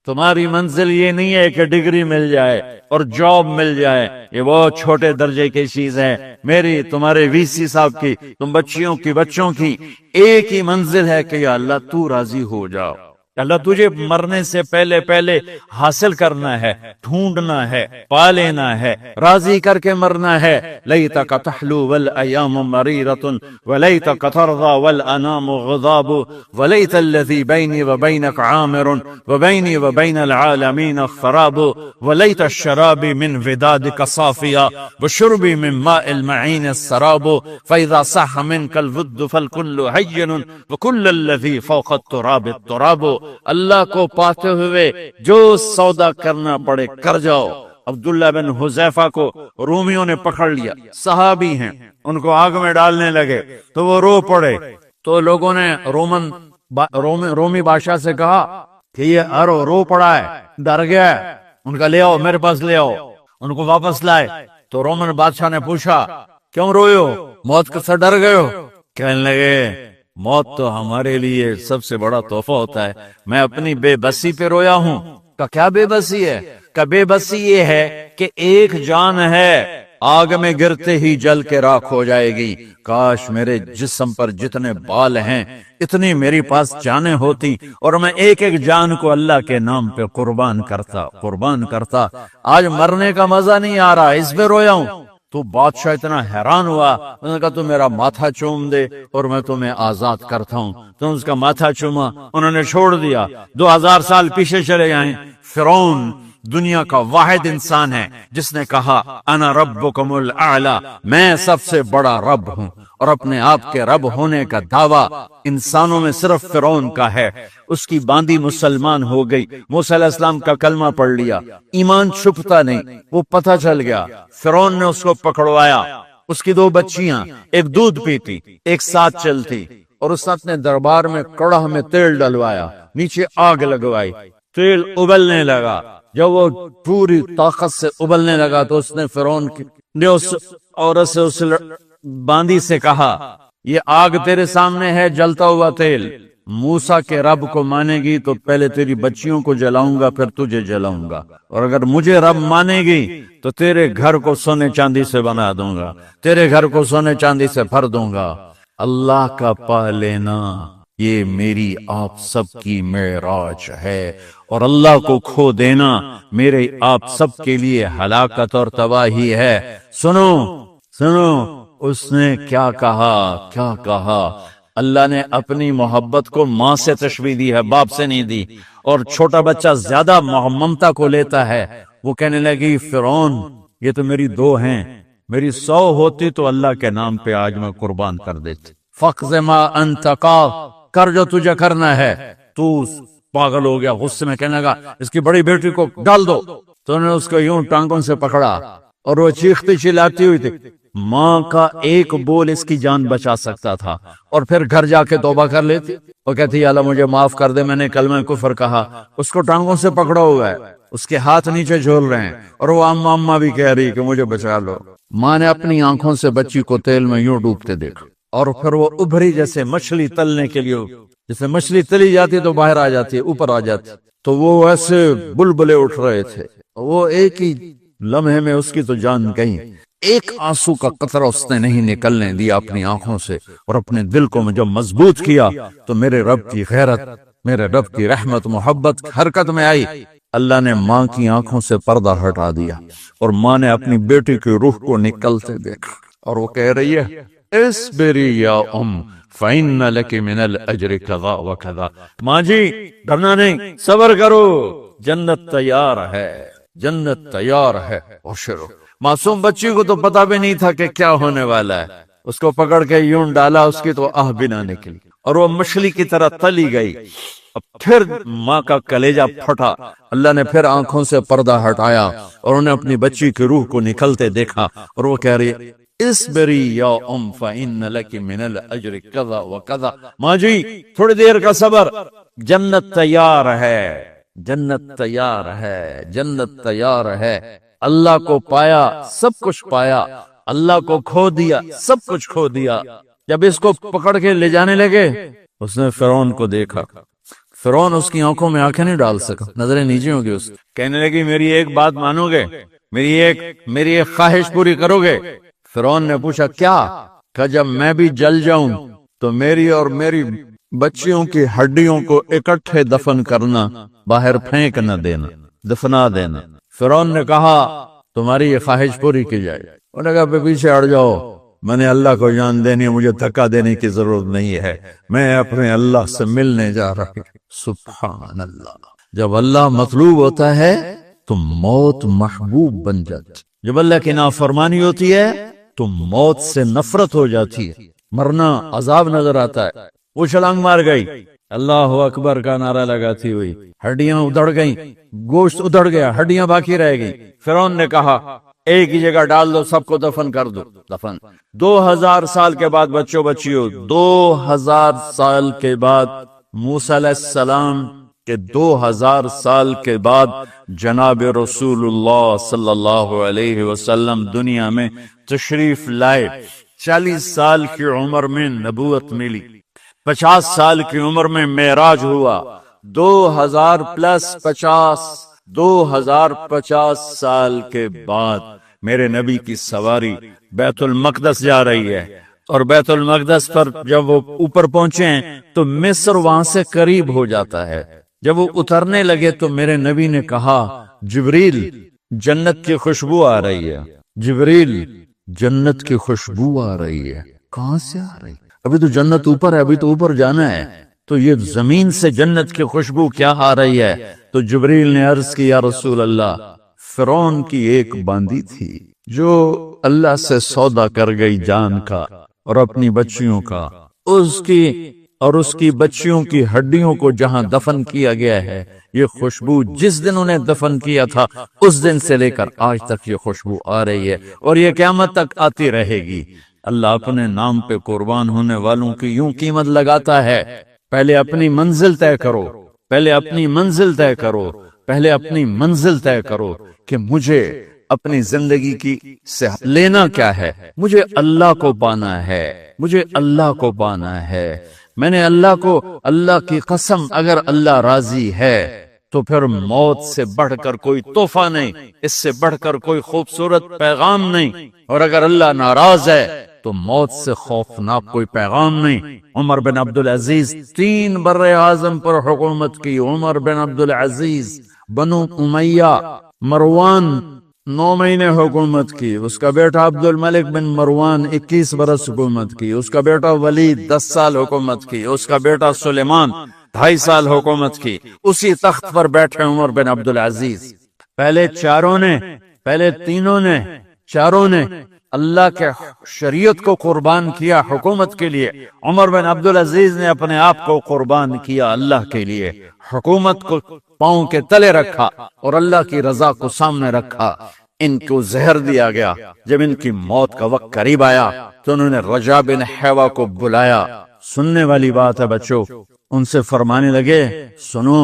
تمہاری منزل یہ نہیں ہے کہ ڈگری مل جائے اور جاب مل جائے، یہ بہت چھوٹے درجے کی چیز ہے۔ میری، تمہارے وی سی صاحب کی، تم بچوں کی ایک ہی منزل ہے کہ یا اللہ تو راضی ہو جاؤ۔ اللہ تجھے مرنے سے پہلے حاصل کرنا ہے، ڈھونڈنا ہے، پا لینا ہے، راضی کر کے مرنا ہے۔ لیتک تحلو والایام مریرۃ ولیتک ترضی والانام غضاب ولیت الذی بینی وبینک عامر وبینی وبین العالمین خراب ولیت الشراب من ودادک صافیا وشربی من ماء المعین السراب فاذا صح منک الود فالکل حین وکل الذی فوق التراب التراب۔ اللہ کو پاتے ہوئے جو سودا کرنا پڑے کر جاؤ۔ عبداللہ بن حذیفہ کو رومیوں نے پکڑ لیا، صحابی ہیں، ان کو آگ میں ڈالنے لگے تو وہ رو پڑے، تو لوگوں نے رومی بادشاہ سے کہا کہ یہ رو پڑا ہے، ڈر گیا ہے، ان کا لے آؤ، میرے پاس لے آؤ۔ ان کو واپس لائے تو رومن بادشاہ نے پوچھا کیوں روئے ہو، موت سے ڈر گئے ہو؟ کہنے لگے موت تو ہمارے لیے سب سے بڑا تحفہ ہوتا ہے، میں اپنی بے بسی پہ رویا ہوں۔ کہ کیا بے بسی ہے؟ کہ بے بسی یہ ہے کہ ایک جان ہے، آگ میں گرتے ہی جل کے راکھ ہو جائے گی، کاش میرے جسم پر جتنے بال ہیں اتنی میری پاس جانیں ہوتی اور میں ایک ایک جان کو اللہ کے نام پہ قربان کرتا۔ آج مرنے کا مزہ نہیں آ رہا، اس پہ رویا ہوں۔ تو بادشاہ اتنا حیران ہوا، انہوں نے کہا تو میرا ماتھا چوم دے اور میں تمہیں آزاد کرتا ہوں۔ تو اس کا ماتھا چوما، انہوں نے چھوڑ دیا۔ 2000 سال پیچھے چلے جائیں، فرعون دنیا کا واحد انسان ہے جس نے کہا انا ربکم الاعلی، میں سب سے بڑا رب ہوں، اور اپنے آپ کے رب ہونے کا دعویٰ انسانوں میں صرف فرعون کا ہے۔ اس کی باندی مسلمان ہو گئی، موسیٰ علیہ السلام کا کلمہ پڑھ لیا، ایمان چھپتا نہیں، وہ پتہ چل گیا۔ فرعون نے اس کو پکڑوایا، اس کی 2 بچیاں، ایک دودھ پیتی ایک ساتھ چلتی، اور اس نے اپنے دربار میں کڑاہ میں تیل ڈلوایا، نیچے آگ لگوائی، تیل ابلنے لگا۔ جب وہ پوری طاقت سے ابلنے لگا تو اس نے فرعون نے اس عورت سے، اس باندی سے کہا یہ آگ تیرے سامنے ہے، جلتا ہوا تیل، موسیٰ کے رب کو مانے گی تو پہلے تیری بچیوں کو جلاؤں گا، پھر تجھے جلاؤں گا، اور اگر مجھے رب مانے گی تو تیرے گھر کو سونے چاندی سے بنا دوں گا، تیرے گھر کو سونے چاندی سے بھر دوں گا۔ اللہ کا پا لینا یہ میری آپ سب کی معراج ہے، اور اللہ کو کھو دینا میرے آپ سب کے لیے ہلاکت اور تباہی ہے۔ سنو اس نے کیا کہا؟ اللہ نے اپنی محبت کو ماں سے تشبیہ دی ہے، باپ سے نہیں دی، اور چھوٹا بچہ زیادہ ممتا کو لیتا ہے۔ وہ کہنے لگی فرعون یہ تو میری 2 ہیں، میری 100 ہوتی تو اللہ کے نام پہ آج میں قربان کر دیتی۔ فَقْضِ مَا أَنْتَ قَاضٍ، کر جو تجھے کرنا ہے۔ تو پاگل ہو گیا، غصے میں کہنے لگا اس کی بڑی بیٹی کو ڈال دو۔ تو انہوں نے اس کو یوں ٹانگوں سے پکڑا اور وہ چیختی چلاتی ہوئی تھی۔ ماں کا ایک بول اس کی جان بچا سکتا تھا، اور پھر گھر جا کے توبہ کر لیتی، وہ کہتی اللہ مجھے معاف کر دے، میں نے کلمہ کفر کہا۔ اس کو ٹانگوں سے پکڑا ہوا ہے، اس کے ہاتھ نیچے جھول رہے ہیں، اور وہ اماں بھی کہہ رہی کہ مجھے بچا لو۔ ماں نے اپنی آنکھوں سے بچی کو تیل میں یوں ڈوبتے دیکھا، اور پھر وہ ابھری جیسے مچھلی تلنے کے لیے، جیسے مچھلی تلی جاتی تو باہر آ جاتی ہے، اوپر آ جاتی، تو وہ ایسے بلبلے اٹھ رہے تھے۔ وہ ایک ہی لمحے میں اس کی تو جان گئی، ایک آنسو کا قطرہ اس نے نہیں نکلنے دیا اپنی آنکھوں سے، اور اپنے دل کو جب مضبوط کیا تو میرے رب کی غیرت، میرے رب کی رحمت محبت حرکت میں آئی۔ اللہ نے ماں کی آنکھوں سے پردہ ہٹا دیا، اور ماں نے اپنی بیٹی کی روح کو نکلتے دیکھا، اور وہ کہہ رہی ہے اصبری یا فَإِنَّ لَكِ مِنَ الْأَجْرِ كَذَا وَكَذَا، ماں جی ڈرنا نہیں، صبر کرو، جنت تیار ہے، جنت تیار ہے۔ بشرو، معصوم بچی کو تو پتا بھی نہیں تھا کہ کیا ہونے والا ہے، اس کو پکڑ کے یوں ڈالا، اس کی تو آہ بھی نہ نکلی، اور وہ مچھلی کی طرح تلی گئی۔ اب پھر ماں کا کلیجہ پھٹا، اللہ نے پھر آنکھوں سے پردہ ہٹایا، اور انہیں اپنی بچی کی روح کو نکلتے دیکھا، اور وہ کہہ رہی اصبری یا فإن لك من الأجر كذا وكذا، ماں جی تھوڑی دیر کا صبر، جنت تیار ہے، جنت تیار ہے، جنت تیار ہے۔ اللہ کو پایا سب کچھ پایا، اللہ کو کھو دیا سب کچھ کھو دیا۔ جب اس کو پکڑ کے لے جانے لگے، اس نے فرعون کو دیکھا، فرعون اس کی آنکھوں میں آنکھیں نہیں ڈال سکا, نظریں نیچے ہوں گی اس. کہنے لگی میری ایک بات مانو گے, میری ایک خواہش پوری کرو گے؟ فرعون نے پوچھا کیا؟ کہ جب میں بھی جل جاؤں تو میری اور میری بچیوں کی ہڈیوں کو اکٹھے دفن کرنا, باہر پھینک نہ دینا, دفنا دینا. فرعون نے کہا تمہاری یہ خواہش پوری کی جائے. انہوں نے کہا پیچھے ہٹ جاؤ, میں نے اللہ کو جان دینی ہے, مجھے دھکا دینے کی ضرورت نہیں ہے, میں اپنے اللہ سے ملنے جا رہا ہوں. سبحان اللہ. جب اللہ مطلوب ہوتا ہے تو موت محبوب بن جاتی. جب اللہ کی نافرمانی ہوتی ہے تو موت سے نفرت ہو جاتی ہے, مرنا عذاب نظر آتا ہے. وہ چھلانگ مار گئی, اللہ اکبر کا نعرہ لگاتی ہوئی, ہڈیاں ادھڑ گئیں, گوشت ادھڑ گیا, ہڈیاں باقی رہ گئی. فرعون نے کہا ایک ہی جگہ ڈال دو, سب کو دفن کر دو. دفن 2000 سال کے بعد بچوں بچیوں, 2000 سال کے بعد موسیٰ علیہ السلام کے 2000 سال کے بعد جناب رسول اللہ صلی اللہ علیہ وسلم دنیا میں تشریف لائے. 40 سال کی عمر میں نبوت ملی, 50 سال کی عمر میں معراج ہوا, 2000 پلس 50 2050 سال کے بعد میرے نبی کی سواری بیت المقدس جا رہی ہے. اور بیت المقدس پر جب وہ اوپر پہنچے ہیں تو مصر وہاں سے قریب ہو جاتا ہے. جب وہ اترنے لگے تو میرے نبی نے کہا جبریل جنت کی خوشبو آ رہی ہے. جبریل جنت کی خوشبو آ رہی ہے. کہاں سے آ رہی؟ ابھی تو جنت اوپر ہے, ابھی تو اوپر جانا ہے, تو یہ زمین سے جنت کی خوشبو کیا آ رہی ہے؟ تو جبریل نے عرض کی یا رسول اللہ, فرعون کی ایک باندی تھی جو اللہ سے سودا کر گئی جان کا اور اپنی بچیوں کا, اس کی بچیوں کی ہڈیوں کو جہاں دفن کیا گیا ہے, یہ خوشبو جس دن انہیں دفن کیا تھا اس دن سے لے کر آج تک یہ خوشبو آ رہی ہے اور یہ قیامت تک آتی رہے گی. اللہ اپنے نام پہ قربان ہونے والوں کی یوں قیمت لگاتا ہے. پہلے اپنی منزل طے کرو, پہلے اپنی منزل طے کرو, پہلے اپنی منزل طے کرو کہ مجھے اپنی زندگی کی سے لینا کیا ہے. مجھے اللہ کو پانا ہے, مجھے اللہ کو پانا ہے. میں نے اللہ کی قسم, اگر اللہ راضی ہے تو پھر موت سے بڑھ کر کوئی تحفہ نہیں, اس سے بڑھ کر کوئی خوبصورت پیغام نہیں. اور اگر اللہ ناراض ہے تو موت سے خوفناک کوئی پیغام نہیں. عمر بن عبدالعزیز 3 بر اعظم پر حکومت کی. عمر بن عبدالعزیز, بنو امیہ, مروان 9 مہینے حکومت کی. اس کا بیٹا عبد الملک بن مروان 21 برس حکومت کی. اس کا بیٹا ولید 10 سال حکومت کی. اس کا بیٹا سلیمان 2.5 سال حکومت کی. اسی تخت پر بیٹھے عمر بن عبدالعزیز. پہلے تینوں نے چاروں نے اللہ کے شریعت کو قربان کیا حکومت کے لیے. عمر بن عبدالعزیز نے اپنے آپ کو قربان کیا اللہ کے لیے, حکومت کو پاؤں کے تلے رکھا اور اللہ کی رضا کو سامنے رکھا. ان کو زہر دیا گیا. جب ان کی موت کا وقت قریب آیا تو انہوں نے رجا بن حیوہ کو بلایا. سننے والی بات ہے بچوں. ان سے فرمانے لگے سنو,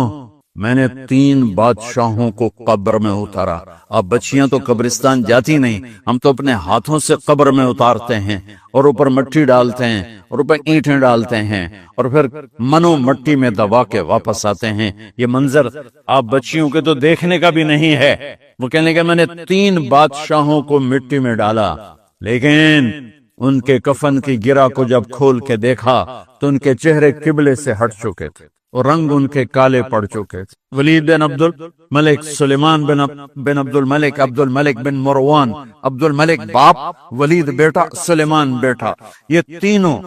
میں نے 3 بادشاہوں کو قبر میں اتارا. اب بچیاں تو قبرستان جاتی نہیں, ہم تو اپنے ہاتھوں سے قبر میں اتارتے ہیں اور اوپر مٹی ڈالتے ہیں اور اوپر اینٹیں ڈالتے ہیں اور پھر منو مٹی میں دبا کے واپس آتے ہیں. یہ منظر آپ بچیوں کے تو دیکھنے کا بھی نہیں ہے. وہ کہنے کہ میں نے 3 بادشاہوں کو مٹی میں ڈالا, لیکن ان کے کفن کی گرہ کو جب کھول کے دیکھا تو ان کے چہرے قبلے سے ہٹ چکے تھے اور رنگ ان کے کالے پڑ چکے تھے. ولید بن عبد الملک, سلیمان بن عبد الملک بن مروان, عبد الملک باپ, ولید بیٹا, سلیمان بیٹا, یہ تینوں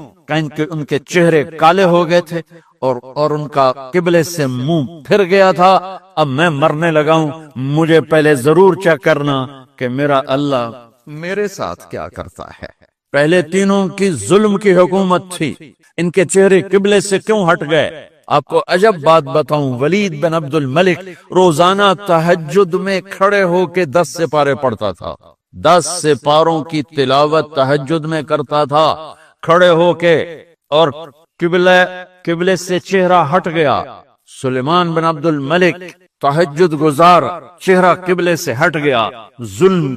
ان کے چہرے کالے ہو گئے تھے اور ان کا قبلے سے منہ پھر گیا تھا. اب میں مرنے لگا ہوں, مجھے پہلے ضرور چیک کرنا کہ میرا اللہ میرے ساتھ کیا کرتا ہے. پہلے تینوں کی ظلم کی حکومت تھی, ان کے چہرے قبلے سے کیوں ہٹ گئے؟ آپ کو عجب بات بتاؤں, ولید بن عبد الملک روزانہ تہجد میں کھڑے ہو کے 10 سپارے پڑھتا تھا. 10 سپاروں کی تلاوت تہجد میں کرتا تھا کھڑے ہو کے, اور قبلے سے چہرہ ہٹ گیا. سلیمان بن عبد الملک تہجد گزار, چہرہ قبلے سے ہٹ گیا, ظلم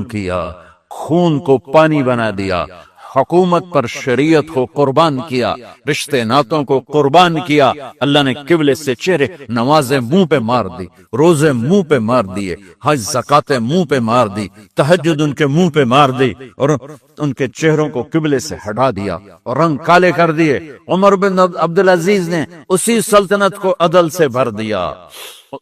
کیا, خون کو پانی بنا دیا, حکومت پر شریعت کو قربان کیا، رشتے ناتوں کو قربان کیا، اللہ نے قبلے سے چہرے، نمازیں منہ پہ مار دی، روزے منہ پہ مار دیے، حج زکاتیں منہ پہ مار دی، تہجد ان کے منہ پہ مار دی، اور ان کے چہروں کو قبلے سے ہٹا دیا اور رنگ کالے کر دیے۔ عمر بن عبدالعزیز نے اسی سلطنت کو عدل سے بھر دیا،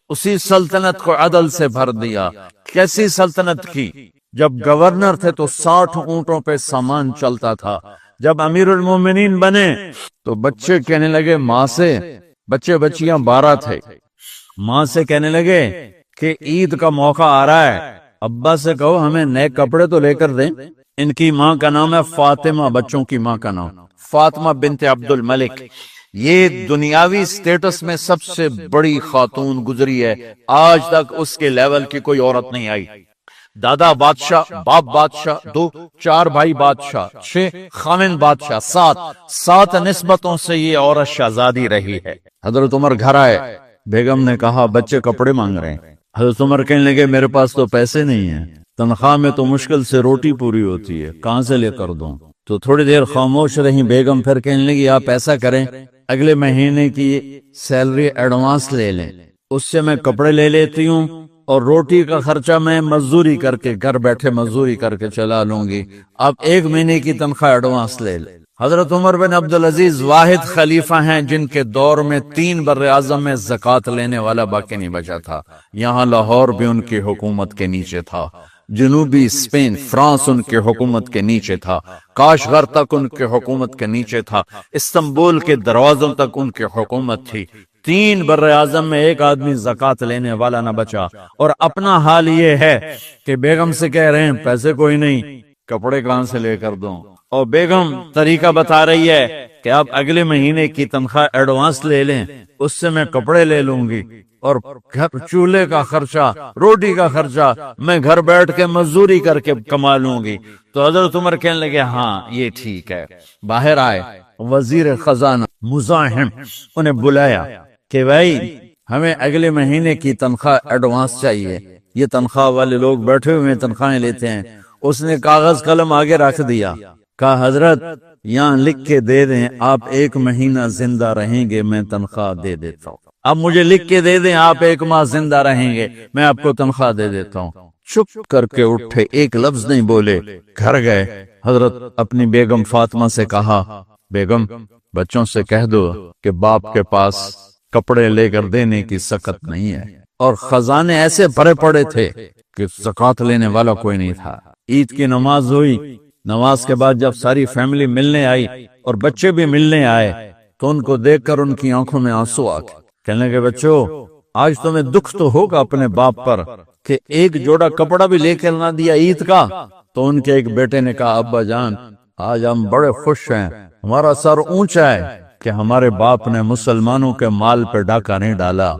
اسی سلطنت کو عدل سے بھر دیا۔ کیسی سلطنت کی؟ جب گورنر تھے تو 60 اونٹوں پہ سامان چلتا تھا، جب امیر المومنین بنے تو بچے کہنے لگے ماں سے، بچے بچیاں 12 تھے، ماں سے کہنے لگے کہ عید کا موقع آ رہا ہے، ابا سے کہو ہمیں نئے کپڑے تو لے کر دیں۔ ان کی ماں کا نام ہے فاطمہ، بچوں کی ماں کا نام فاطمہ بنت عبد الملک۔ یہ دنیاوی سٹیٹس میں سب سے بڑی خاتون گزری ہے، آج تک اس کے لیول کی کوئی عورت نہیں آئی۔ دادا بادشاہ، باپ بادشاہ، 2 4 بھائی بادشاہ، 6 خامن بادشاہ، 7 نسبتوں سے یہ عورت شہزادی رہی ہے۔ حضرت عمر گھر آئے، بیگم نے کہا بچے کپڑے مانگ رہے ہیں۔ حضرت عمر کہنے لگے میرے پاس تو پیسے نہیں ہیں، تنخواہ میں تو مشکل سے روٹی پوری ہوتی ہے، کہاں سے لے کر دوں؟ تو تھوڑی دیر خاموش رہی بیگم، پھر کہنے لگی آپ ایسا کریں، اگلے مہینے کی سیلری ایڈوانس لے لیں، اس سے میں کپڑے لے لیتی ہوں اور روٹی کا خرچہ میں مزدوری کر کے، گھر بیٹھے مزدوری کر کے چلا لوں گی، آپ 1 مہینے کی تنخواہ ایڈوانس لے لیں۔ حضرت عمر بن عبدالعزیز واحد خلیفہ ہیں جن کے دور میں 3 بر اعظم میں زکوٰۃ لینے والا باقی نہیں بچا تھا۔ یہاں لاہور بھی ان کی حکومت کے نیچے تھا، جنوبی اسپین فرانس ان کے حکومت کے نیچے تھا، کاشغر تک ان کے حکومت کے نیچے تھا، استنبول کے دروازوں تک ان کی حکومت تھی۔ 3 بر اعظم میں 1 آدمی زکوٰۃ لینے والا نہ بچا، اور اپنا حال یہ ہے کہ بیگم سے کہہ رہے ہیں پیسے کوئی نہیں، کپڑے کہاں سے لے کر دوں، اور بیگم طریقہ بتا رہی ہے کہ آپ اگلے مہینے کی تنخواہ ایڈوانس لے لیں، اس سے میں کپڑے لے لوں گی، اور گھر چولہے کا خرچہ، روٹی کا خرچہ میں گھر بیٹھ کے مزدوری کر کے کما لوں گی۔ تو حضرت عمر کہنے لگے ہاں یہ ٹھیک ہے۔ باہر آئے وزیر خزانہ مزاحم، انہیں بلایا کہ بھائی ہمیں اگلے مہینے کی تنخواہ ایڈوانس چاہیے، یہ تنخواہ والے لوگ بیٹھے ہوئے تنخواہیں لیتے ہیں۔ اس نے کاغذ قلم آگے رکھ دیا، کہا حضرت یہاں لکھ کے دے دیں آپ 1 مہینہ زندہ رہیں گے میں تنخواہ دے دیتا ہوں، اب مجھے لکھ کے دے دیں آپ 1 ماہ زندہ رہیں گے میں آپ کو تنخواہ دے دیتا ہوں۔ چپ کر کے اٹھے، ایک لفظ نہیں بولے، گھر گئے۔ حضرت اپنی بیگم فاطمہ سے کہا بیگم بچوں سے کہہ دو کہ باپ کے پاس کپڑے لے کر دینے کی سخت نہیں ہے، اور خزانے ایسے بھرے پڑے تھے کہ زکوٰۃ لینے والا کوئی نہیں تھا۔ عید کی نماز ہوئی، نماز کے بعد جب ساری فیملی ملنے آئی اور بچے بھی ملنے آئے تو ان کو دیکھ کر ان کی آنکھوں میں آنسو آ گئے۔ کہنے لگے بچوں آج تمہیں دکھ تو ہوگا اپنے باپ پر کہ 1 جوڑا کپڑا بھی لے کر نہ دیا عید کا۔ تو ان کے ایک بیٹے نے کہا ابا جان آج ہم بڑے خوش ہیں، ہمارا سر اونچا ہے کہ ہمارے باپ نے مسلمانوں کے مال پہ ڈاکہ نہیں ڈالا،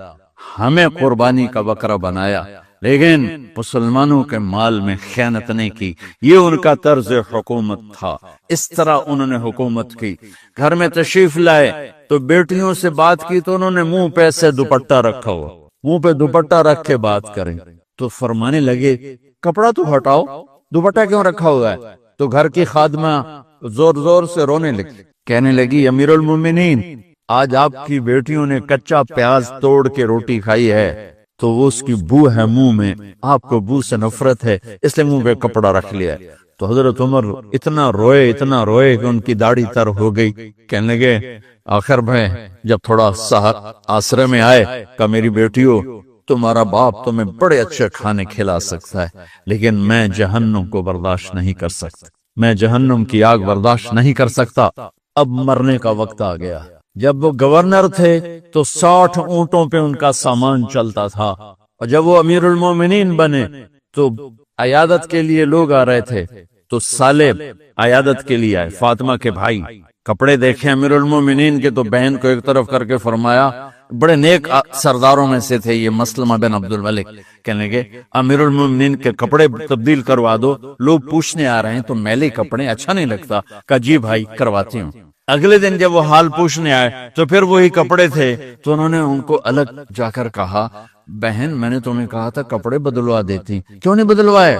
ہمیں قربانی کا بکرا بنایا، لیکن مسلمانوں کے مال میں خیانت نہیں کی۔ یہ ان کا طرز حکومت تھا، اس طرح انہوں نے حکومت کی۔ گھر میں تشریف لائے تو بیٹیوں سے بات کی تو انہوں نے منہ پہ سے دوپٹہ رکھا ہوا، منہ پہ دوپٹہ رکھ کے بات کریں تو فرمانے لگے کپڑا تو ہٹاؤ، دوپٹہ کیوں رکھا ہوا ہے؟ تو گھر کی خادمہ زور زور سے رونے لگی، کہنے لگی امیر المومنین آج آپ کی بیٹیوں نے کچا پیاز توڑ کے روٹی کھائی ہے تو وہ اس کی بو ہے منہ میں، آپ کو بو سے نفرت ہے اس لیے منہ پہ کپڑا رکھ لیا۔ تو حضرت عمر اتنا روئے کہ ان کی داڑھی تر ہو گئی۔ کہنے لگے آخر میں جب تھوڑا آسرے میں آئے کہ میری بیٹیوں تمہارا باپ تمہیں بڑے اچھے کھانے کھلا سکتا ہے لیکن میں جہنم کو برداشت نہیں کر سکتا، میں جہنم کی آگ برداشت نہیں کر سکتا، اب مرنے کا وقت آ گیا۔ جب وہ گورنر تھے تو 60 اونٹوں پہ ان کا سامان چلتا تھا، اور جب وہ امیر المومنین بنے تو عیادت کے لیے لوگ آ رہے تھے تو صالب عیادت کے لیے آئے، فاطمہ کے بھائی کپڑے دیکھے امیر المومنین کے تو بہن کو ایک طرف کر کے فرمایا، بڑے نیک سرداروں میں سے تھے یہ مسلمہ بن عبد الملک، کہنے لگے امیر المومنین کے کپڑے تبدیل کروا دو، لوگ پوچھنے آ رہے ہیں تو میلے کپڑے اچھا نہیں لگتا، کہا جی بھائی کرواتی ہوں۔ اگلے دن جب وہ حال پوچھنے آئے تو پھر وہی کپڑے تھے تو انہوں نے ان کو الگ جا کر کہا بہن میں نے تمہیں کہا تھا کپڑے بدلوا دیتی، کیوں نہیں بدلوائے؟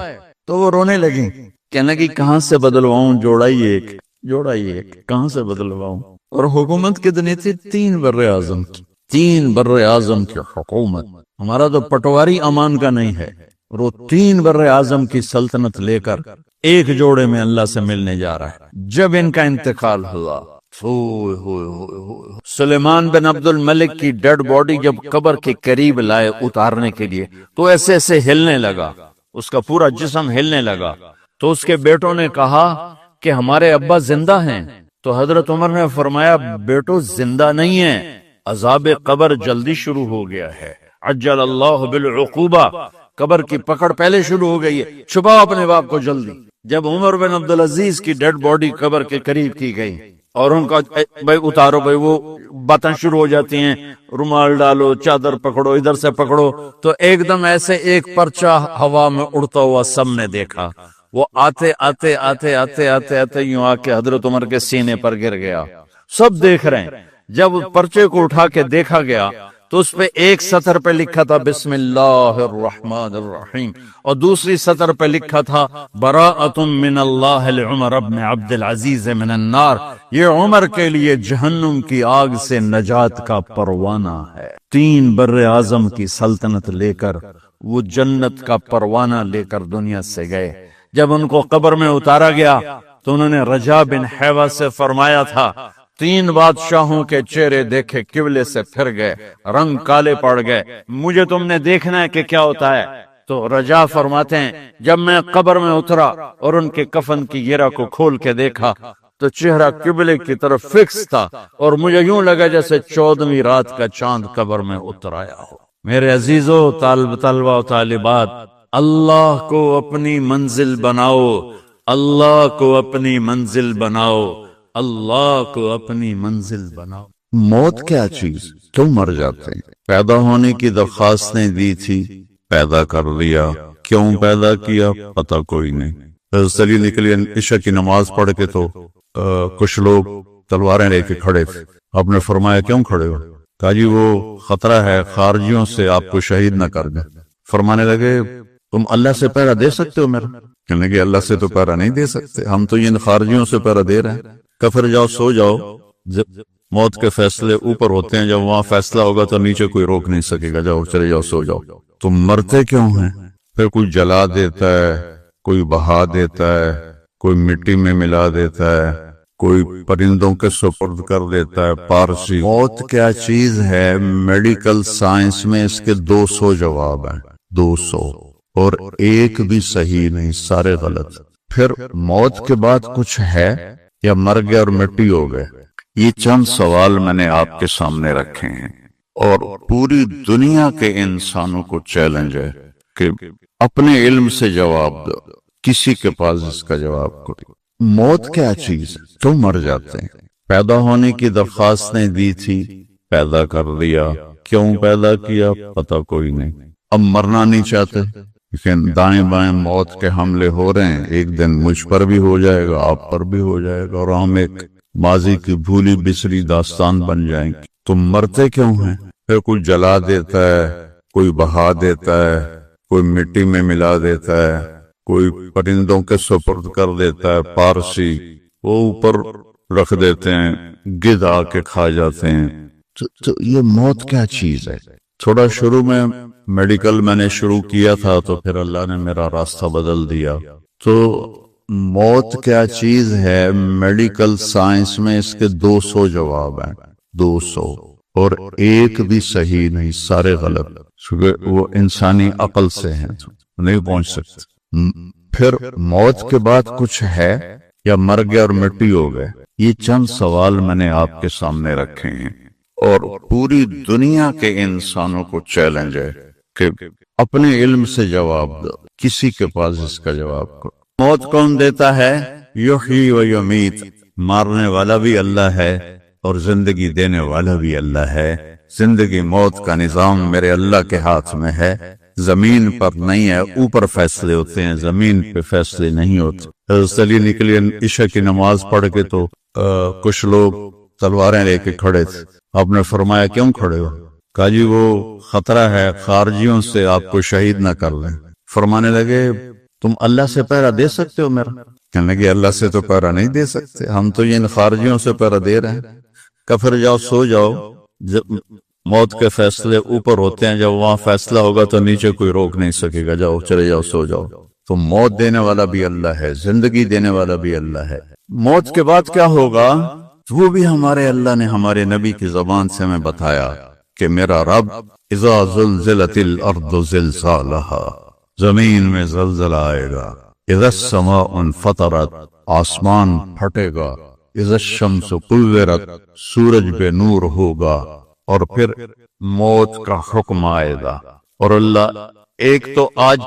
تو وہ رونے لگی، کہنے لگی کہاں سے بدلواؤں، جوڑا ہی ایک کہاں سے بدلواؤں؟ اور حکومت کتنی تھی؟ 3 بر-اعظم کی، 3 بر-اعظم کی حکومت۔ ہمارا تو پٹواری امان کا نہیں ہے، اور وہ 3 بر-اعظم کی سلطنت لے کر ایک جوڑے میں اللہ سے ملنے جا رہا ہے۔ جب ان کا انتقال ہوا، سلیمان بن عبد الملک کی ڈیڈ باڈی جب قبر کے قریب لائے اتارنے کے لیے، تو ایسے ایسے ہلنے لگا، اس کا پورا جسم ہلنے لگا۔ تو اس کے بیٹوں نے کہا کہ ہمارے ابا زندہ ہیں، تو حضرت عمر نے فرمایا بیٹو زندہ نہیں ہیں، عذاب قبر جلدی شروع ہو گیا ہے، عجل اللہ بالعقوبہ، قبر کی پکڑ پہلے شروع ہو گئی ہے، چھپاؤ اپنے باپ کو جلدی۔ جب عمر بن عبدالعزیز کی ڈیڈ باڈی قبر کے قریب کی گئی اور ان کا بھائی اتارو، بھائی وہ باتیں شروع ہو جاتی ہیں، رومال ڈالو، چادر پکڑو، ادھر سے پکڑو، تو ایک دم ایسے ایک پرچہ ہوا میں اڑتا ہوا سب نے دیکھا، وہ آتے آتے آتے آتے آتے آتے یوں آ کے حضرت عمر کے سینے پر گر گیا۔ سب دیکھ رہے ہیں۔ جب پرچے کو اٹھا کے دیکھا گیا تو اس پہ ایک سطر پہ لکھا تھا بسم اللہ الرحمن الرحیم، اور دوسری سطر پہ لکھا تھا براءۃ من اللہ لعمر بن عبد العزیز من النار، یہ عمر کے لیے جہنم کی آگ سے نجات کا پروانہ ہے۔ 3 بر-اعظم کی سلطنت لے کر وہ جنت کا پروانہ لے کر دنیا سے گئے۔ جب ان کو قبر میں اتارا گیا تو انہوں نے رجا بن حیوہ سے فرمایا تھا 3 بادشاہوں کے چہرے دیکھے قبلے سے پھر گئے، رنگ کالے پڑ گئے، مجھے تم نے دیکھنا ہے کہ کیا ہوتا ہے۔ تو رجا فرماتے ہیں جب میں قبر میں اترا اور ان کے کفن کی گرہ کو کھول کے دیکھا تو چہرہ قبلے کی طرف فکس تھا، اور مجھے یوں لگا جیسے 14ویں رات کا چاند قبر میں اتر آیا ہو۔ میرے عزیزو، طلبہ و طالبات، اللہ کو اپنی منزل بناؤ، اللہ کو اپنی منزل بناؤ، اللہ کو اپنی منزل بناؤ۔ موت کیا چیز؟ کیوں مر جاتے ہیں؟ پیدا ہونے کی درخواستیں دی تھی، پیدا کر لیا، کیوں پیدا کیا پتہ کوئی نہیں۔ حضرت علی نکلے عشاء کی نماز پڑھ کے تو کچھ لوگ تلواریں لے کے کھڑے تھے۔ آپ نے فرمایا کیوں کھڑے ہو؟ کہا جی وہ خطرہ ہے خارجیوں سے آپ کو شہید نہ کر دیں۔ فرمانے لگے تم اللہ سے پہرا دے سکتے ہو میرا؟ کہنے لگے اللہ سے تو پہرا نہیں دے سکتے، ہم تو ان خارجیوں سے پہرا دے رہے ہیں۔ کفر جاؤ، سو جاؤ، موت کے فیصلے اوپر ہوتے ہیں، جب وہاں فیصلہ ہوگا تو نیچے کوئی روک نہیں سکے گا، جاؤ چلے جاؤ، سو جاؤ۔ تم مرتے کیوں ہیں؟ پھر کوئی جلا دیتا ہے، کوئی بہا دیتا ہے، کوئی مٹی میں ملا دیتا ہے، کوئی پرندوں کے سپرد کر دیتا ہے۔ پارسی موت کیا چیز ہے؟ میڈیکل سائنس میں اس کے 200 جواب ہیں، 200، اور ایک بھی صحیح نہیں، سارے غلط۔ پھر موت کے بعد کچھ ہے یا مر گئے اور مٹی ہو گئے؟ یہ چند سوال میں نے آپ کے سامنے رکھے ہیں، اور پوری دنیا کے انسانوں کو چیلنج ہے کہ اپنے علم سے جواب دو، کسی کے پاس اس کا جواب کوئی۔ موت کیا چیز؟ کیوں مر جاتے ہیں؟ پیدا ہونے کی درخواستیں دی تھی، پیدا کر لیا، کیوں پیدا کیا پتہ کوئی نہیں۔ اب مرنا نہیں چاہتے، لیکن دائیں بائیں موت کے حملے ہو رہے ہیں، ایک دن مجھ پر بھی ہو جائے گا، آپ پر بھی ہو جائے گا، اور ہم ایک ماضی کی بھولی بسری داستان بن جائیں گے۔ تم مرتے کیوں ہیں؟ پھر کوئی جلا دیتا ہے، کوئی بہا دیتا ہے، کوئی مٹی میں ملا دیتا ہے، کوئی پرندوں کے سپرد کر دیتا ہے، پارسی وہ اوپر رکھ دیتے ہیں، گدھ آ کے کھا جاتے ہیں۔ تو یہ موت کیا چیز ہے؟ تھوڑا شروع میں میڈیکل میں نے شروع کیا تھا، تو پھر اللہ نے میرا راستہ بدل دیا۔ تو موت کیا چیز ہے؟ میڈیکل سائنس میں اس کے 200 جواب ہیں، 200، اور ایک بھی صحیح نہیں، سارے غلط، کیونکہ وہ انسانی عقل سے ہیں، نہیں پہنچ سکتے۔ پھر موت کے بعد کچھ ہے یا مر گئے اور مٹی ہو گئے؟ یہ چند سوال میں نے آپ کے سامنے رکھے ہیں، اور پوری دنیا کے انسانوں کو چیلنج ہے کہ اپنے علم سے جواب دو، کسی کے پاس اس کا جواب کو۔ موت کون دیتا ہے؟ یحیی و یمیت، مارنے والا بھی اللہ ہے اور زندگی دینے والا بھی اللہ ہے۔ زندگی موت کا نظام میرے اللہ کے ہاتھ میں ہے، زمین پر نہیں ہے، اوپر فیصلے ہوتے ہیں، زمین پہ فیصلے نہیں ہوتے۔ حضرت علی نکلے عشاء کی نماز پڑھ کے تو کچھ لوگ تلواریں لے کے کھڑے تھے۔ آپ نے فرمایا کیوں کھڑے ہو؟ کہا جی وہ خطرہ ہے خارجیوں سے آپ کو شہید نہ کر لیں۔ فرمانے لگے تم اللہ سے پہرا دے سکتے ہو میرا؟ کہنے لگے اللہ سے تو پہرا نہیں دے سکتے، ہم تو ان خارجیوں سے پہرا دے رہے ہیں۔ کفر جاؤ سو جاؤ، جب موت کے فیصلے اوپر ہوتے ہیں، جب وہاں فیصلہ ہوگا تو نیچے کوئی روک نہیں سکے گا، جاؤ چلے جاؤ سو جاؤ۔ تو موت دینے والا بھی اللہ ہے، زندگی دینے والا بھی اللہ ہے۔ موت کے بعد کیا ہوگا وہ بھی ہمارے اللہ نے ہمارے نبی کی زبان سے ہمیں بتایا کہ میرا رب اذا زلزلت الارض زلزالہا، زمین میں زلزلہ آئے گا، اذا السماء انفطرت، آسمان پھٹے گا، اذا الشمس کورت، سورج بے نور ہوگا، اور پھر موت کا حکم آئے گا۔ اور اللہ ایک تو آج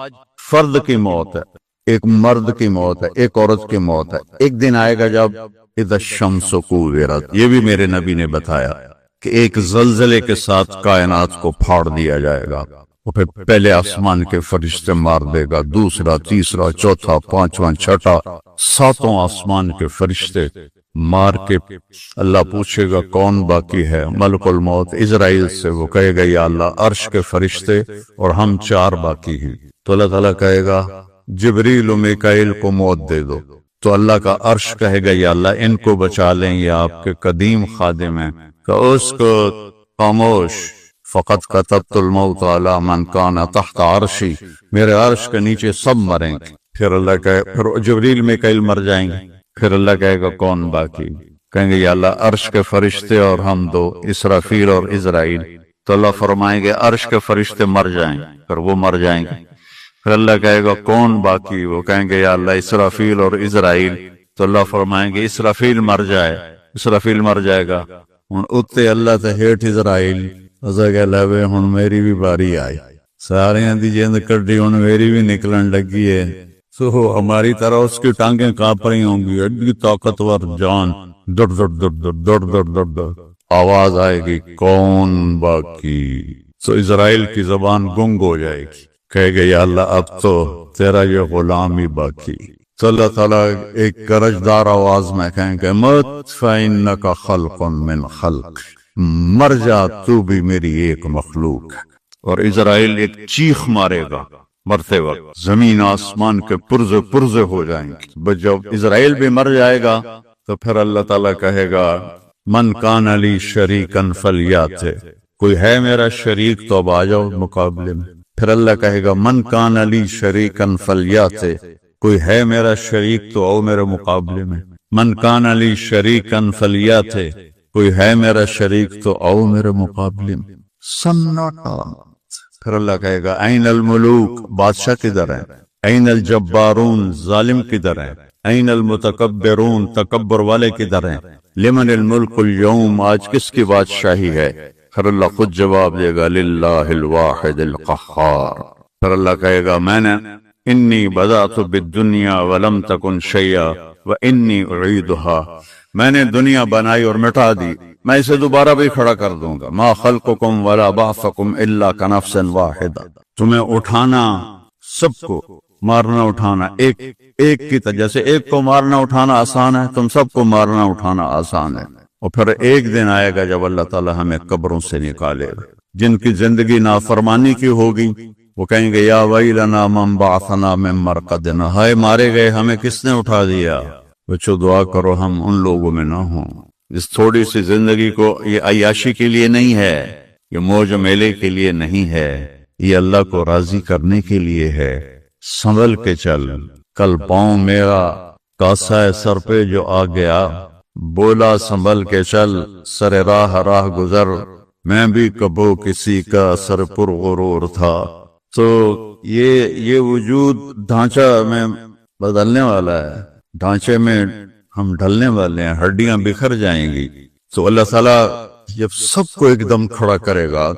فرد کی موت ہے، ایک مرد کی موت ہے، ایک عورت کی موت ہے، ایک دن آئے گا جب اذا الشمس کورت، یہ بھی میرے نبی نے بتایا کہ ایک زلزلے کے ساتھ کائنات کو پھاڑ دیا جائے گا، اور پھر پہلے آسمان کے فرشتے مار دے گا، دوسرا، تیسرا، چوتھا، پانچواں، چھٹا، ساتوں آسمان کے فرشتے مار کے اللہ پوچھے گا کون باقی ہے؟ ملک الموت عزرائیل سے، وہ کہے گا یا اللہ عرش کے فرشتے اور ہم 4 باقی ہیں۔ تو اللہ تعالیٰ کہے گا جبریل و میکائیل کو موت دے دو، تو اللہ کا عرش کہے گا یا اللہ ان کو بچا لیں، یہ آپ کے قدیم خادم ہیں، کہ اس کو خاموش، فقط کتبت الموت علی من کان تحت عرشی، میرے عرش کے نیچے سب مریں گے۔ پھر اللہ کہے، پھر جبریل میکائیل مر جائیں گے، پھر اللہ کہے گا کون باقی؟ کہیں گے یا اللہ عرش کے فرشتے اور ہم 2، اسرافیل اور عزرائیل۔ تو اللہ فرمائیں گے عرش کے فرشتے مر جائیں، پھر وہ مر جائیں گے۔ پھر اللہ کہے گا کون باقی؟ وہ کہیں گے یا اللہ اسرافیل اور عزرائیل۔ تو اللہ فرمائیں گے اسرافیل مر جائے، اسرافیل مر جائے گا، ہن اتے اللہ تے ہیٹھ عزرائیل، اسا کہ لوے ہن میری بھی باری آئی، ساریاں دی جند کڈی، ہن میری بھی نکلن لگی ہے۔ تو ہماری طرح اس کی ٹانگیں کانپ رہی ہوں گی، ایڈی طاقتور جان، ڈڑ ڈڑ ڈڑ ڈڑ ڈڑ ڈڑ ڈڑ ڈڑ، آواز آئے گی کون باقی؟ تو اسرائیل کی زبان گنگ ہو جائے گی، کہے گا یا اللہ اب تو تیرا یہ غلام ہی باقی۔ تو اللہ تعالیٰ ایک گرجدار آواز میں کہیں گے مت فإنک خلق من خلق، مر جا تو بھی میری ایک مخلوق ہے۔ اور اسرائیل ایک چیخ مارے گا مرتے وقت، زمین آسمان کے پرزے پرزے ہو جائیں گے۔ بس جب اسرائیل بھی مر جائے گا تو پھر اللہ تعالیٰ کہے گا من کان لی شریکن فلیات، کوئی ہے میرا شریک تو اب آ جاؤ مقابلے میں۔ پھر اللہ کہے گا من کان لی شریکن فلیات، کوئی ہے میرا شریک تو آؤ میرے مقابلے میں۔ من کان لی شریکن فلیات، کوئی ہے میرا شریک تو آؤ میرے مقابلے میں۔ سناٹا۔ پھر اللہ کہے گا این الملوک، بادشاہ کدھر ہیں؟ این الجبارون، ظالم کدھر ہیں؟ این المتکبرون، تکبر والے کدھر ہیں؟ لمن الملک اليوم، آج کس کی بادشاہی ہے؟ پھر اللہ خود جواب دے گا للہ الواحد القہار۔ پھر اللہ کہے گا میں نے انی بدأت بالدنیا ولم تکن شیئا وانی اعیدها، میں نے دنیا بنائی اور مٹا دی، میں اسے دوبارہ بھی کھڑا کر دوں گا۔ ما خلقکم ولا بعثکم الا کنفس واحدہ، تمہیں اٹھانا، سب کو مارنا اٹھانا ایک کی طرح، جیسے ایک کو مارنا اٹھانا آسان ہے، تم سب کو مارنا اٹھانا آسان ہے۔ اور پھر ایک دن آئے گا جب اللہ تعالیٰ ہمیں قبروں سے نکالے گا، جن کی زندگی نافرمانی کی ہوگی وہ کہیں گے یا ویلنا من بعثنا من مرقدنا، ہائے مارے گئے ہمیں کس نے اٹھا دیا۔ بچو دعا کرو ہم ان لوگوں میں نہ ہوں۔ اس تھوڑی سی زندگی کو یہ عیاشی کے لیے نہیں ہے، یہ موج میلے کے لیے نہیں ہے، یہ اللہ کو راضی کرنے کے لیے ہے۔ سنبھل کے چل، کل پاؤں میرا کاسا ہے سر پہ جو آ گیا، بولا سنبھل کے چل سر راہ گزر، میں بھی کبو کسی کا سر پر غرور تھا۔ تو یہ وجود ڈھانچہ میں بدلنے والا ہے، ڈھانچے میں ہم ڈھلنے والے ہیں، ہڈیاں بکھر جائیں گی۔ تو اللہ تعالیٰ جب سب کو ایک دم کھڑا کرے گا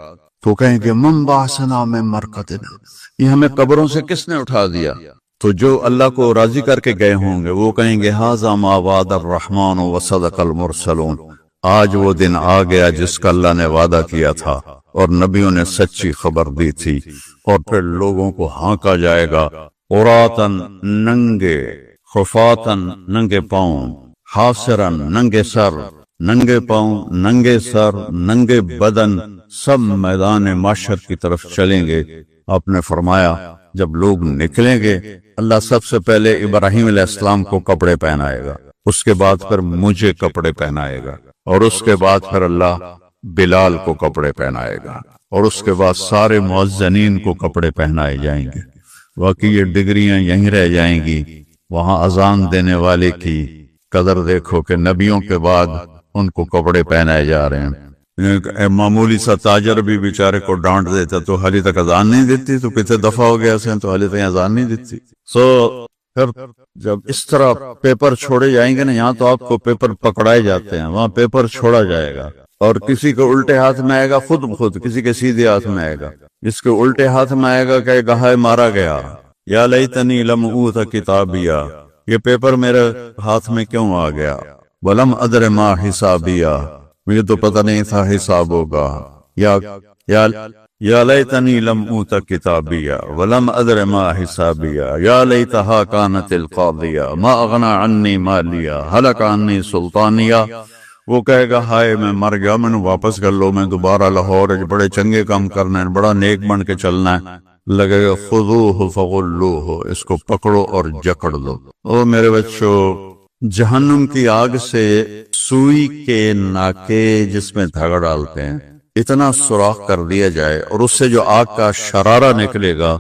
تو کہیں گے من بعثنا من مرقدنا، یہ ہمیں قبروں سے کس نے اٹھا دیا؟ تو جو اللہ کو راضی کر کے گئے ہوں گے وہ کہیں گے ھذا ما وعد الرحمن وصدق المرسلون، آج وہ دن آ گیا جس کا اللہ نے وعدہ کیا تھا اور نبیوں نے سچی خبر دی تھی۔ اور پھر لوگوں کو ہانکا جائے گا عراتن، ننگے، خفاتن، ننگے پاؤں، حاسرن، ننگے سر، ننگے پاؤں، ننگے سر، ننگے بدن، سب میدان معشر کی طرف چلیں گے۔ آپ نے فرمایا جب لوگ نکلیں گے اللہ سب سے پہلے ابراہیم علیہ السلام کو کپڑے پہنائے گا، اس کے بعد پھر مجھے کپڑے پہنائے گا، اور اس کے بعد پھر اللہ بلال کو کپڑے پہنائے گا، اور اس کے بعد سارے مؤذنین کو کپڑے پہنائے جائیں گے۔ باقی یہ ڈگریاں یہیں رہ جائیں گی۔ وہاں اذان دینے والے کی قدر دیکھو کہ نبیوں کے بعد ان کو کپڑے پہنائے جا رہے ہیں۔ معمولی سا تاجر بھی بیچارے کو ڈانٹ دیتا تو حالی تک اذان نہیں دیتی، تو کتنے دفعہ ہو گیا سے تو حالی تک اذان نہیں دیتی۔ پھر جب اس طرح پیپر چھوڑے جائیں گے نا، یہاں تو آپ کو پیپر پکڑائے جاتے ہیں، وہاں پیپر چھوڑا جائے گا، اور کسی کو الٹے ہاتھ میں آئے گا خود کسی کے سیدھے ہاتھ میں آئے گا، جس کے الٹے ہاتھ میں آئے گا کہ گہائے مارا گیا، یا لیتنی لم اوت کتابیہ، یہ پیپر میرے ہاتھ میں کیوں آ گیا، ولم ادر ما حسابیہ، مجھے تو پتہ نہیں تھا حساب ہوگا، یا لیتنی لم اوت کتابیہ ولم ادر ما حسابیہ، یا لیتہا کانت القاضیہ ما اغنی عنی مالیہ ہلک عنی سلطانیہ۔ وہ کہے گا ہائے میں مر گیا، میں نے واپس کر لو، میں دوبارہ لاہور بڑے چنگے کام کرنا ہے، بڑا نیک بن کے چلنا ہے۔ لگے گا خذوہ فغلوہ، اس کو پکڑو اور جکڑ دو۔ او میرے بچوں، جہنم کی آگ سے سوئی کے ناکے جس میں دھاگا ڈالتے ہیں اتنا سوراخ کر دیا جائے، اور اس سے جو آگ کا شرارہ نکلے گا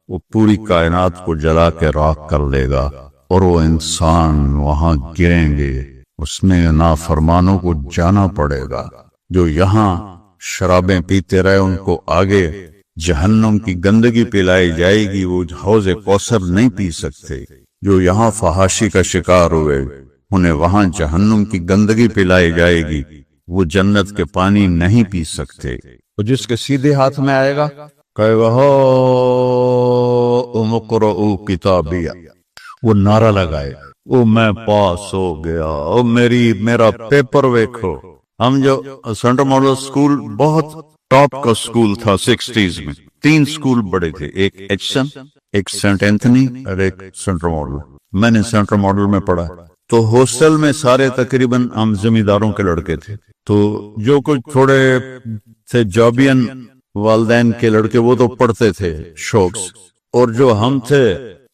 وہ پوری کائنات کو جلا کے راکھ کر دے گا، اور وہ انسان وہاں گریں گے، اس میں نافرمانوں کو جانا پڑے گا۔ جو یہاں شرابیں پیتے رہے ان کو آگے جہنم کی گندگی پلائی جائے گی، وہ حوض کوثر نہیں پی سکتے۔ جو یہاں فحاشی کا شکار ہوئے انہیں وہاں جہنم کی گندگی پلائی جائے گی، وہ جنت کے پانی نہیں پی سکتے۔ اور جس کے سیدھے ہاتھ میں آئے گا کہے گا ہاؤم اقرؤوا کتابیہ، وہ نعرہ لگائے او میں پاس ہو گیا، او میرا پیپر ویکھو۔ ہم جو سینٹرل ماڈل اسکول بہت ٹاپ کا اسکول تھا 60s میں، 3 اسکول بڑے تھے، ایک ایچسن، ایک سینٹ اینتھنی اور ایک سینٹرل ماڈل۔ میں نے سینٹرل ماڈل میں پڑھا، تو ہاسٹل میں سارے تقریباً ہم زمینداروں کے لڑکے تھے، تو جو کچھ تھوڑے تھے جابین والدین کے لڑکے وہ تو پڑھتے تھے شوق سے، اور جو ہم تھے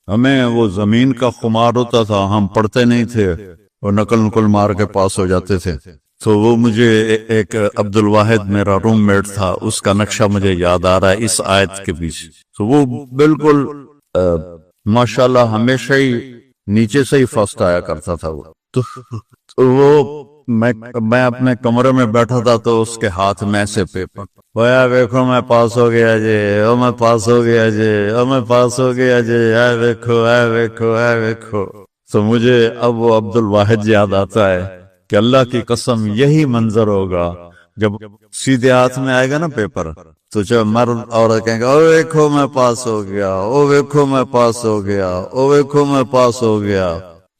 ہمیں وہ زمین کا خمار ہوتا تھا، ہم پڑھتے نہیں تھے اور نقل مار کے پاس ہو جاتے تھے۔ تو وہ مجھے ایک عبد الواحد میرا روم میٹ تھا، اس کا نقشہ مجھے یاد آ رہا ہے اس آیت کے پیچھے۔ تو وہ بالکل ماشاءاللہ ہمیشہ ہی نیچے سے ہی فرسٹ آیا کرتا تھا وہ۔ تو وہ میں اپنے کمرے میں بیٹھا تھا تو اس کے ہاتھ میں سے پیپر، بھیا دیکھو میں پاس ہو گیا جی، او میں پاس ہو گیا جی، او میں پاس ہو گیا جی، اے دیکھو اے دیکھو اے دیکھو۔ تو مجھے اب وہ عبد الواحد یاد آتا ہے کہ اللہ کی قسم یہی منظر ہوگا جب سیدھے ہاتھ میں آئے گا نا پیپر، تو جب مرد عورت کہیں گے او دیکھو میں پاس ہو گیا، او دیکھو میں پاس ہو گیا، او دیکھو میں پاس ہو گیا،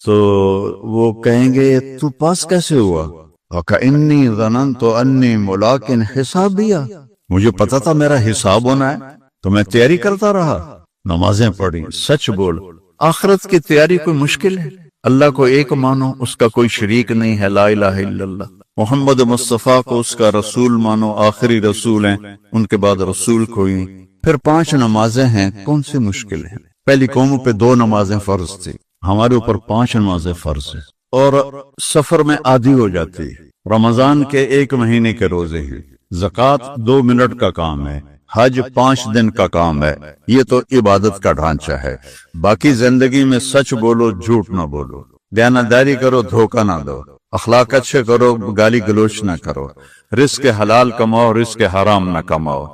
تو وہ کہیں گے تو پاس کیسے ہوا؟ وَكَإِنِّي ظَنَنْتُ أَنِّي مُلَاقٍ حِسَابِيَهْ، مجھے پتا تھا میرا حساب ہونا ہے تو میں تیاری کرتا رہا، نمازیں پڑھی۔ سچ بول، آخرت کی تیاری کوئی مشکل ہے؟ اللہ کو ایک مانو، اس کا کوئی شریک نہیں ہے، لا الہ الا اللہ۔ محمد مصطفیٰ کو اس کا رسول مانو، آخری رسول ہیں، ان کے بعد رسول کوئی نہیں۔ پھر 5 نمازیں ہیں، کون سی مشکل ہیں؟ پہلی قوموں پہ 2 نمازیں فرض تھی، ہمارے اوپر 5 نمازیں فرض ہیں، اور سفر میں عادی ہو جاتی ہے۔ رمضان کے 1 مہینے کے روزے ہیں، زکوٰۃ 2 منٹ کا کام ہے، حج 5 دن کا کام ہے، یہ تو عبادت کا ڈھانچہ ہے۔ باقی زندگی میں سچ بولو، جھوٹ نہ بولو، دیانتداری کرو، دھوکہ نہ دو، اخلاق اچھے کرو، گالی گلوچ نہ کرو، رزق حلال کماؤ، رزق حرام نہ کماؤ،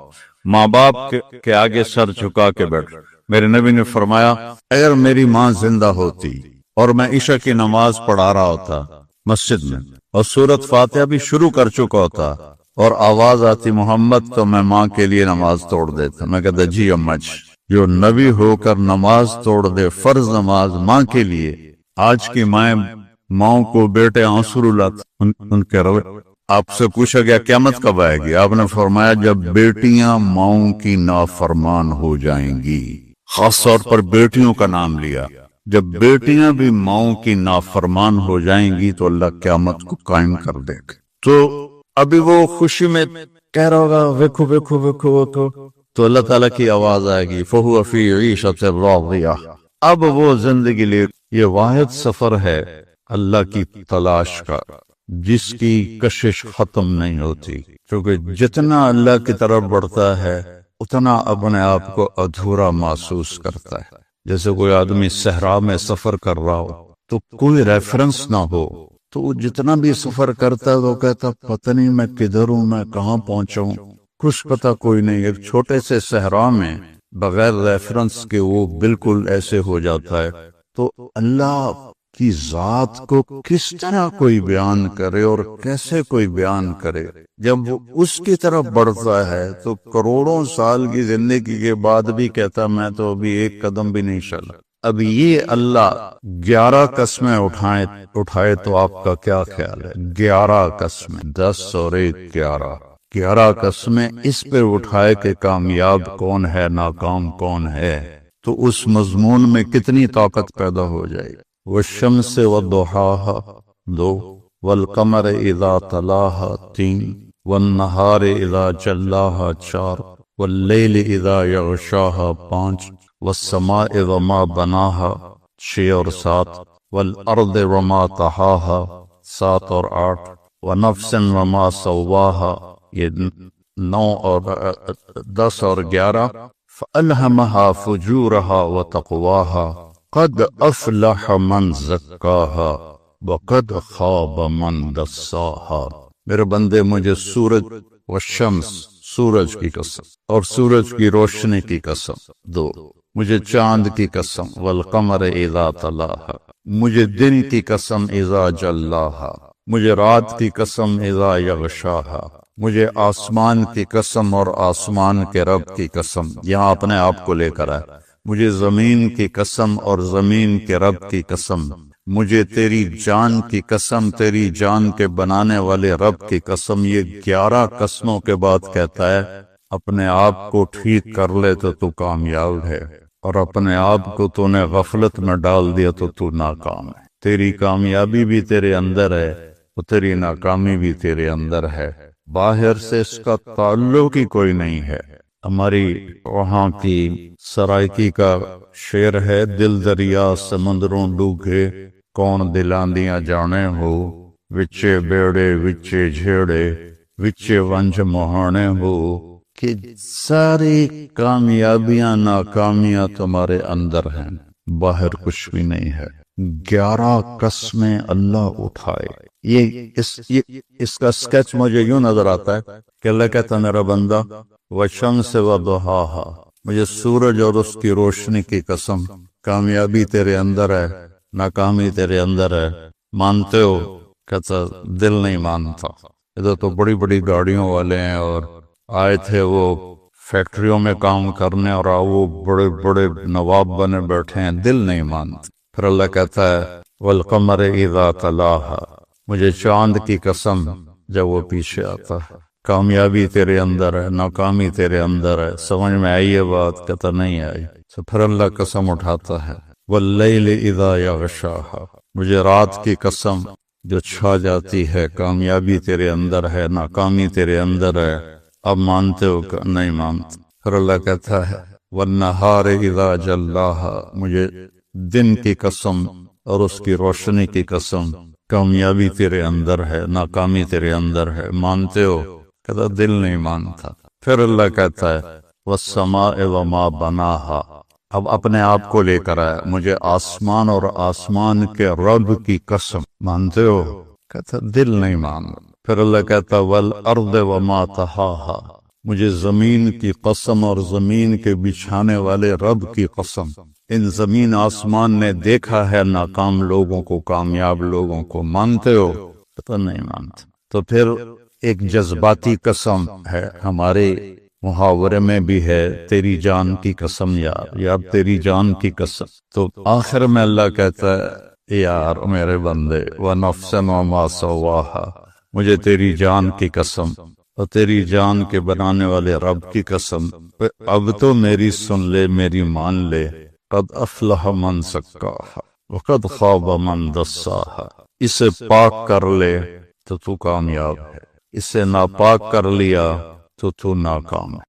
ماں باپ کے آگے سر جھکا کے بیٹھ۔ میرے نبی نے فرمایا اگر میری ماں زندہ ہوتی اور میں عشاء کی نماز پڑھا رہا ہوتا مسجد میں اور سورۃ فاتحہ بھی شروع کر چکا ہوتا اور آواز آتی محمد، تو میں ماں کے لیے نماز توڑ دیتا۔ میں کہتا جی اماں جی، جو نبی ہو کر نماز توڑ دے، فرض نماز ماں کے لیے۔ آج کی ماؤں کو بیٹے آنسو رلاتے ان کے روے۔ آپ سے پوچھا گیا قیامت کب آئے گی؟ آپ نے فرمایا جب بیٹیاں ماؤں کی نافرمان ہو جائیں گی۔ خاص طور پر بیٹیوں کا نام لیا، جب بیٹیاں بھی ماؤں کی نافرمان ہو جائیں گی تو اللہ قیامت کو قائم کر دے گا۔ تو ابھی وہ خوشی میں کہہ رہا ہوگا ویکھو ویکھو ویکھو ویکھو، تو اللہ تعالیٰ کی آواز آئے گی فَهُوَ فِي عِيشَةٍ رَاضِيَةٍ۔ اب وہ زندگی لے، یہ واحد سفر ہے اللہ کی تلاش کا، جس کی کشش ختم نہیں ہوتی، کیونکہ جتنا اللہ کی طرف بڑھتا ہے اتنا اپنے آپ کو ادھورا محسوس کرتا ہے۔ جیسے کوئی آدمی صحرا میں سفر کر رہا ہو تو کوئی ریفرنس نہ ہو، تو وہ جتنا بھی سفر کرتا ہے وہ کہتا پتہ نہیں میں کدھر ہوں، میں کہاں پہنچا ہوں، کچھ پتہ کوئی نہیں۔ ایک چھوٹے سے صحرا میں بغیر ریفرنس کے وہ بالکل ایسے ہو جاتا ہے۔ تو اللہ کی ذات کو کس طرح کوئی بیان کرے اور کیسے کوئی بیان کرے؟ جب وہ اس کی طرف بڑھتا ہے تو کروڑوں سال کی زندگی کے بعد بھی کہتا میں تو ابھی ایک قدم بھی نہیں چلا۔ اب یہ اللہ 11 قسمیں اٹھائے تو آپ کا کیا خیال ہے؟ 11 قسمیں، 10 اور 1 11 قسمیں اس پہ اٹھائے کہ کامیاب کون ہے، ناکام کون ہے، تو اس مضمون میں کتنی طاقت پیدا ہو جائے۔ والشمس والضحاها 2، والقمر اذا تلاها 3، والنہار اذا جلاها 4، واللیل اذا یغشاها 5، والسماء وما بناها 6 اور 7، والارض وما طحاها 7 اور 8، ونفس وما سواها یہ 9 اور 10 اور 11، فألہمها فجورها وتقواها قد افلح من زکاها وقد خاب من دساها۔ میرے بندے مجھے سورج والشمس، سورج کی قسم اور سورج کی روشنی کی قسم 2، مجھے چاند کی قسم والقمر اذا تلاها، مجھے دن کی قسم اذا جلاها، مجھے رات کی قسم اذا یغشاها، مجھے آسمان کی قسم اور آسمان کے رب کی قسم، یہاں اپنے آپ کو لے کر آئے، مجھے زمین کی قسم اور زمین کے رب کی قسم، مجھے تیری جان کی قسم، تیری جان کے بنانے والے رب کی قسم۔ یہ 11 قسموں کے بعد کہتا ہے اپنے آپ کو ٹھیک کر لے تو تو کامیاب ہے، اور اپنے آپ کو تو نے غفلت میں ڈال دیا تو تو ناکام ہے۔ تیری کامیابی بھی تیرے اندر ہے اور تیری ناکامی بھی تیرے اندر ہے، باہر سے اس کا تعلق ہی کوئی نہیں ہے۔ ہماری وہاں کی سرائکی کا شعر ہے، دل دریا سمندروں ڈوبے، کون دلاندیاں جانے ہو، وچے بیڑے وچے جھیڑے، وچے ونج مہانے ہو، کہ ساری کامیابیاں ناکامیاں تمہارے اندر ہیں، باہر کچھ بھی نہیں ہے۔ 11 قسمیں اللہ اٹھائے۔ اس کا سکیچ مجھے یوں نظر آتا ہے کہ اللہ کہتا میرا بندہ والشمس وضحاها، مجھے سورج اور اس کی روشنی کی قسم، کامیابی تیرے اندر ہے، ناکامی تیرے اندر ہے، مانتے ہو؟ کہتا دل نہیں مانتا۔ ادھر تو بڑی بڑی گاڑیوں والے ہیں اور آئے تھے وہ فیکٹریوں میں کام کرنے، اور وہ بڑے بڑے نواب بنے بیٹھے ہیں، دل نہیں مانتے۔ پھر اللہ کہتا ہے والقمر اذا تلاها، مجھے چاند کی قسم، جب وہ پیچھے آتا ہے، کامیابی تیرے اندر ہے، ناکامی تیرے اندر ہے۔ سمجھ میں آئی ہے بات؟ کہتا نہیں آئی۔ تو پھر اللہ قسم اٹھاتا ہے واللیل اذا یغشاها، مجھے رات کی قسم جو چھا جاتی ہے، کامیابی تیرے اندر ہے، ناکامی تیرے اندر ہے، اب مانتے ہو کہ نہیں مانتے؟ پھر اللہ کہتا ہے والنہار اذا جلاها، مجھے دن کی قسم اور اس کی روشنی کی قسم، کامیابی تیرے اندر ہے، ناکامی تیرے اندر ہے، مانتے ہو؟ کہتا دل نہیں مانتا۔ پھر اللہ کہتا ہے والسماء وما بناها، اب اپنے آپ کو لے کر آیا، مجھے آسمان اور آسمان کے رب کی قسم، مانتے ہو؟ کہتا دل نہیں مانتا۔ پھر اللہ کہتا والارض وما طحاها، مجھے زمین کی قسم اور زمین کے بچھانے والے رب کی قسم، ان زمین آسمان نے دیکھا ہے ناکام لوگوں کو، کامیاب لوگوں کو، مانتے ہو؟ پتہ نہیں مانتے۔ تو پھر ایک جذباتی قسم ہے، ہمارے محاورے میں بھی ہے، تیری جان کی قسم یار تیری جان کی قسم۔ تو آخر میں اللہ کہتا ہے یار میرے بندے وَنَفْسٍ وَمَا سَوَّاهَا، مجھے تیری جان کی قسم اور تیری جان کے بنانے والے رب کی قسم، اب تو میری سن لے، میری مان لے، قد افلح من زکاها وقد خاب من دساها، اسے پاک کر لے تو تو کامیاب ہے، اسے ناپاک کر لیا تو تو ناکام ہے۔